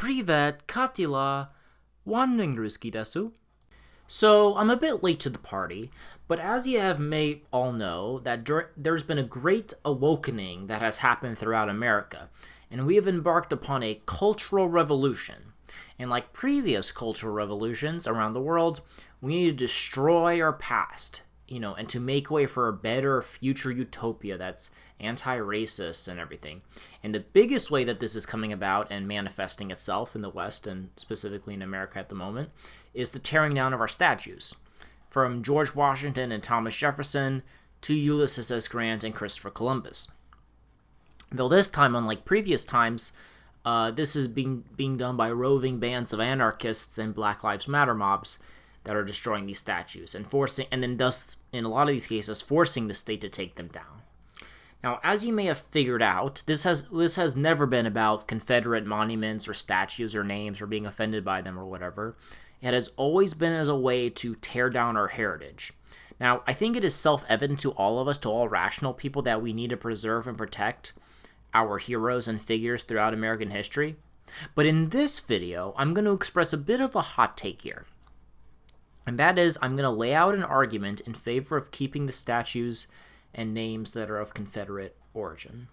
Privet, Katila, Wanningrski desu. So, I'm a bit late to the party, but as you may all know, that there's been a great awakening that has happened throughout America, and we have embarked upon a cultural revolution. And like previous cultural revolutions around the world, we need to destroy our past, and to make way for a better future utopia that's anti-racist and everything. And the biggest way that this is coming about and manifesting itself in the West, and specifically in America at the moment, is the tearing down of our statues. From George Washington and Thomas Jefferson to Ulysses S. Grant and Christopher Columbus. Though this time, unlike previous times, this is being done by roving bands of anarchists and Black Lives Matter mobs that are destroying these statues and thus, in a lot of these cases, forcing the state to take them down. Now, as you may have figured out, this has never been about Confederate monuments or statues or names or being offended by them or whatever. It has always been as a way to tear down our heritage. Now, I think it is self-evident to all of us, to all rational people, that we need to preserve and protect our heroes and figures throughout American history. But in this video, I'm going to express a bit of a hot take here. And that is, I'm going to lay out an argument in favor of keeping the statues and names that are of Confederate origin.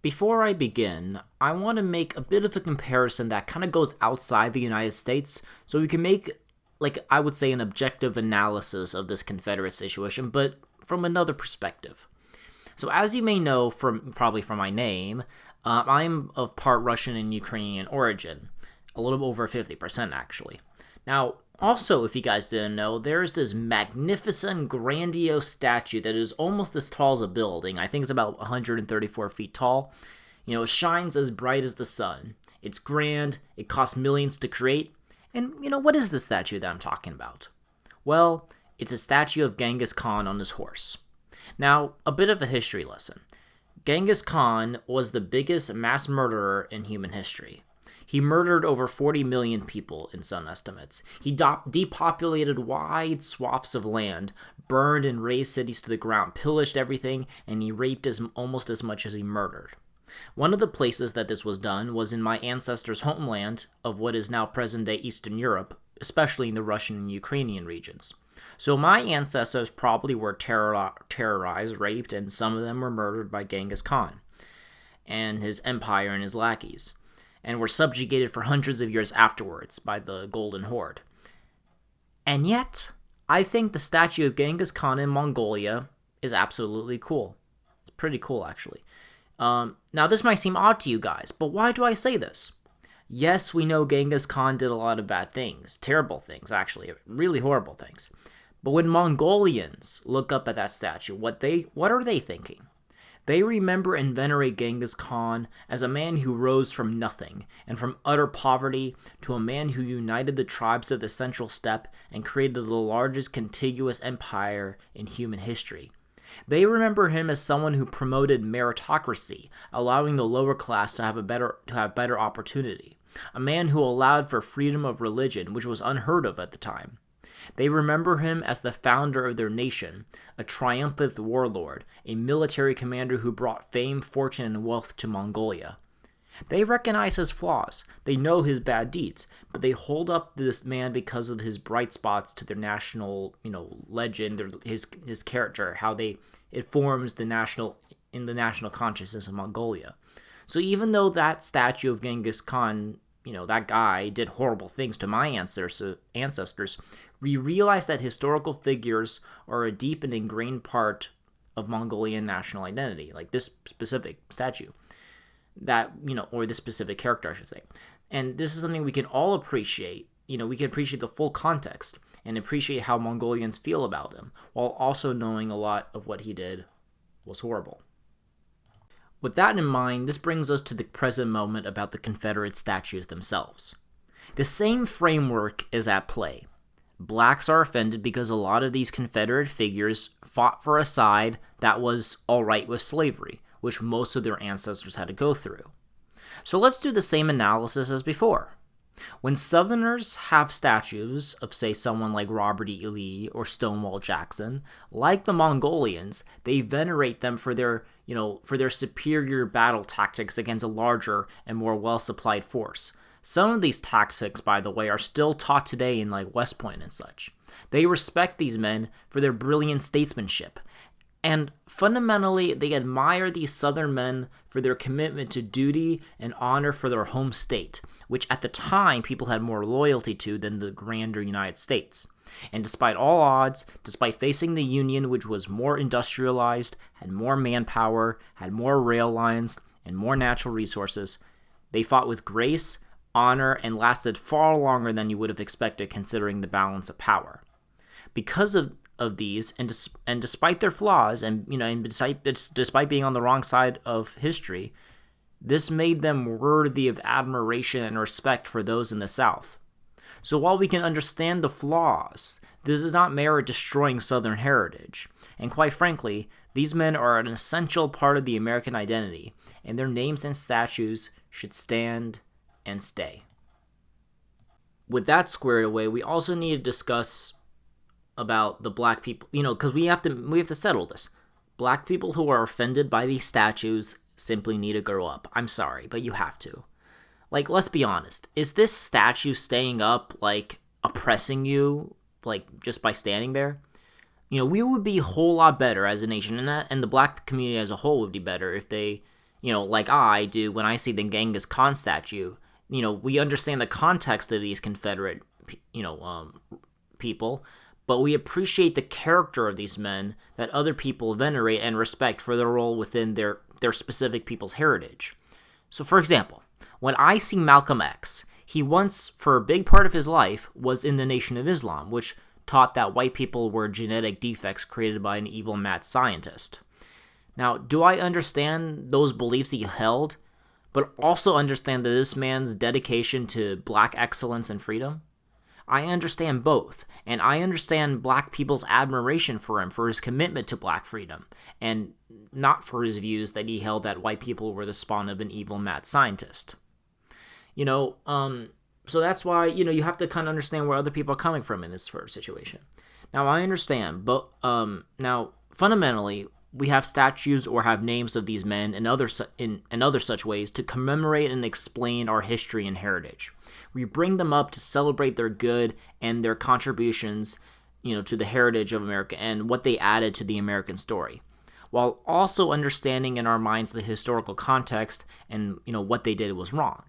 Before I begin, I want to make a bit of a comparison that kind of goes outside the United States, so we can make, I would say, an objective analysis of this Confederate situation, but from another perspective. So as you may know, probably from my name, I'm of part Russian and Ukrainian origin, a little over 50% actually. Now, also, if you guys didn't know, there's this magnificent, grandiose statue that is almost as tall as a building. I think it's about 134 feet tall. It shines as bright as the sun. It's grand, it costs millions to create. And, what is the statue that I'm talking about? Well, it's a statue of Genghis Khan on his horse. Now, a bit of a history lesson. Genghis Khan was the biggest mass murderer in human history. He murdered over 40 million people in some estimates. He depopulated wide swaths of land, burned and razed cities to the ground, pillaged everything, and he raped almost as much as he murdered. One of the places that this was done was in my ancestors' homeland of what is now present-day Eastern Europe, especially in the Russian and Ukrainian regions. So my ancestors probably were terrorized, raped, and some of them were murdered by Genghis Khan and his empire and his lackeys, and were subjugated for hundreds of years afterwards by the Golden Horde. And yet, I think the statue of Genghis Khan in Mongolia is absolutely cool. It's pretty cool, actually. Now, this might seem odd to you guys, but why do I say this? Yes, we know Genghis Khan did a lot of bad things, terrible things, actually, really horrible things. But when Mongolians look up at that statue, what are they thinking? They remember and venerate Genghis Khan as a man who rose from nothing and from utter poverty to a man who united the tribes of the Central Steppe and created the largest contiguous empire in human history. They remember him as someone who promoted meritocracy, allowing the lower class to have better opportunity. A man who allowed for freedom of religion, which was unheard of at the time. They remember him as the founder of their nation, a triumphant warlord, a military commander who brought fame, fortune, and wealth to Mongolia. They recognize his flaws, they know his bad deeds, but they hold up this man because of his bright spots to their national, legend, or his character, how it forms in the national consciousness of Mongolia. So even though that statue of Genghis Khan, that guy did horrible things to my ancestors, we realize that historical figures are a deep and ingrained part of Mongolian national identity, like this specific statue, or this specific character, I should say. And this is something we can all appreciate. We can appreciate the full context and appreciate how Mongolians feel about him, while also knowing a lot of what he did was horrible. With that in mind, this brings us to the present moment about the Confederate statues themselves. The same framework is at play. Blacks are offended because a lot of these Confederate figures fought for a side that was alright with slavery, which most of their ancestors had to go through. So let's do the same analysis as before. When Southerners have statues of, say, someone like Robert E. Lee or Stonewall Jackson, like the Mongolians, they venerate them for their, for their superior battle tactics against a larger and more well-supplied force. Some of these tactics, by the way, are still taught today in like West Point and such. They respect these men for their brilliant statesmanship. And fundamentally, they admire these Southern men for their commitment to duty and honor for their home state, which at the time people had more loyalty to than the grander United States. And despite all odds, despite facing the Union, which was more industrialized, had more manpower, had more rail lines, and more natural resources, they fought with grace, honor, and lasted far longer than you would have expected considering the balance of power. Because of these, and despite their flaws, and despite being on the wrong side of history, this made them worthy of admiration and respect for those in the South. So while we can understand the flaws, this does not merit destroying Southern heritage. And quite frankly, these men are an essential part of the American identity, and their names and statues should stand and stay. With that squared away, we also need to discuss about the black people, because we have to settle this. Black people who are offended by these statues simply need to grow up. I'm sorry, but you have to. Like, let's be honest. Is this statue staying up, like, oppressing you, like, just by standing there? We would be a whole lot better as a nation, and the black community as a whole would be better if they, like I do when I see the Genghis Khan statue. We understand the context of these Confederate, people, but we appreciate the character of these men that other people venerate and respect for their role within their specific people's heritage. So, for example, when I see Malcolm X, he once, for a big part of his life, was in the Nation of Islam, which taught that white people were genetic defects created by an evil mad scientist. Now, do I understand those beliefs he held, but also understand that this man's dedication to black excellence and freedom? I understand both, and I understand black people's admiration for him for his commitment to black freedom, and not for his views that he held that white people were the spawn of an evil mad scientist. So that's why, you have to kind of understand where other people are coming from in this sort of situation. Now, I understand, but now, fundamentally, we have statues or have names of these men and other such ways to commemorate and explain our history and heritage. We bring them up to celebrate their good and their contributions, to the heritage of America and what they added to the American story, while also understanding in our minds the historical context and, what they did was wrong.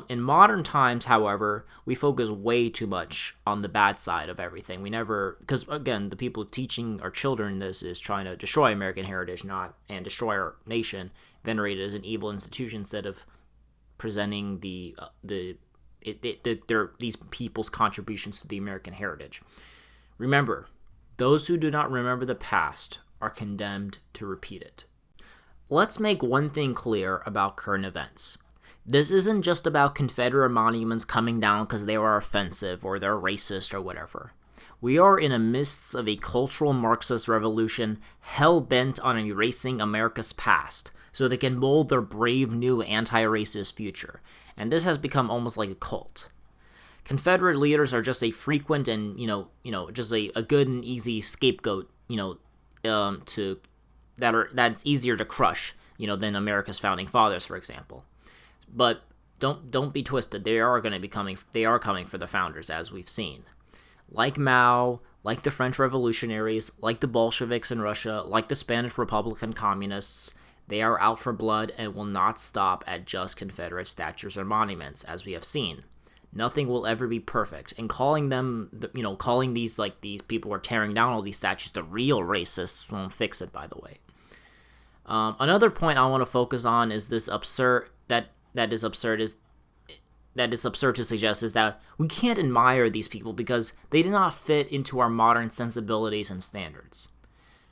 In modern times, however, we focus way too much on the bad side of everything. Because again, the people teaching our children this is trying to destroy American heritage, and destroy our nation, venerate it as an evil institution instead of presenting these people's contributions to the American heritage. Remember, those who do not remember the past are condemned to repeat it. Let's make one thing clear about current events. This isn't just about Confederate monuments coming down because they were offensive or they're racist or whatever. We are in the midst of a cultural Marxist revolution hell-bent on erasing America's past so they can mold their brave new anti-racist future, and this has become almost like a cult. Confederate leaders are just a frequent and, just a good and easy scapegoat, that's easier to crush, than America's founding fathers, for example. But don't be twisted. They are coming for the founders, as we've seen. Like Mao, like the French revolutionaries, like the Bolsheviks in Russia, like the Spanish Republican communists, they are out for blood and will not stop at just Confederate statues or monuments, as we have seen. Nothing will ever be perfect, and calling these people who are tearing down all these statues the real racists won't fix it, by the way. Another point I want to focus on is this absurd to suggest is that we can't admire these people because they did not fit into our modern sensibilities and standards.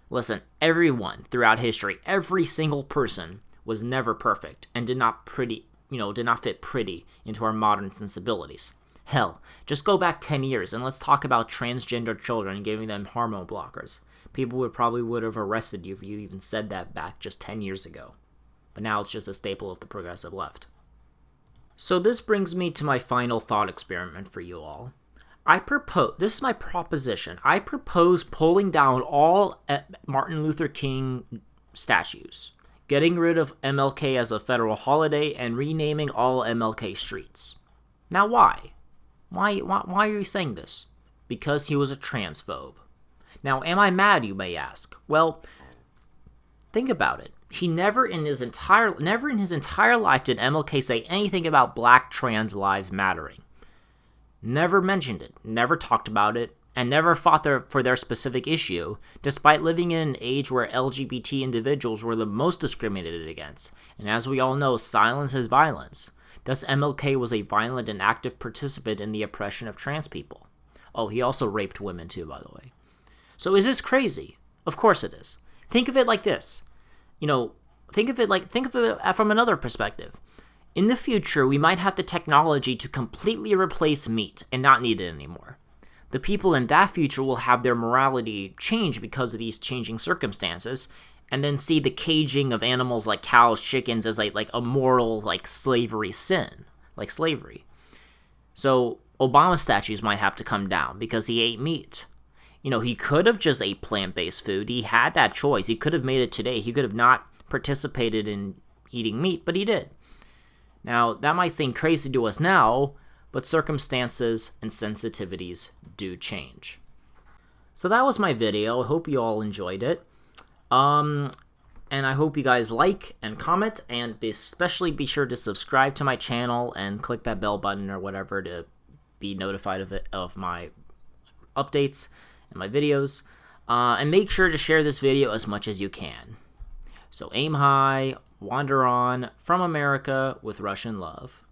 Listen, everyone throughout history, every single person was never perfect and did not fit pretty into our modern sensibilities. Hell, just go back 10 years and let's talk about transgender children and giving them hormone blockers. People would have arrested you if you even said that back just 10 years ago. But now it's just a staple of the progressive left. So this brings me to my final thought experiment for you all. This is my proposition. I propose pulling down all Martin Luther King statues, getting rid of MLK as a federal holiday, and renaming all MLK streets. Now why? Why are you saying this? Because he was a transphobe. Now, am I mad, you may ask? Well, think about it. He never in his entire life did MLK say anything about black trans lives mattering. Never mentioned it, never talked about it, and never fought for their specific issue, despite living in an age where LGBT individuals were the most discriminated against. And as we all know, silence is violence. Thus, MLK was a violent and active participant in the oppression of trans people. Oh, he also raped women too, by the way. So is this crazy? Of course it is. Think of it like this. Think of it from another perspective. In the future, we might have the technology to completely replace meat and not need it anymore. The people in that future will have their morality change because of these changing circumstances, and then see the caging of animals like cows, chickens as like a moral slavery sin, like slavery. So Obama statues might have to come down because he ate meat. He could have just ate plant-based food. He had that choice. He could have made it today. He could have not participated in eating meat, but he did. Now, that might seem crazy to us now, but circumstances and sensitivities do change. So that was my video. I hope you all enjoyed it. And I hope you guys like and comment, and especially be sure to subscribe to my channel and click that bell button or whatever to be notified of my updates and my videos. And make sure to share this video as much as you can. So aim high, wander on, from America with Russian love.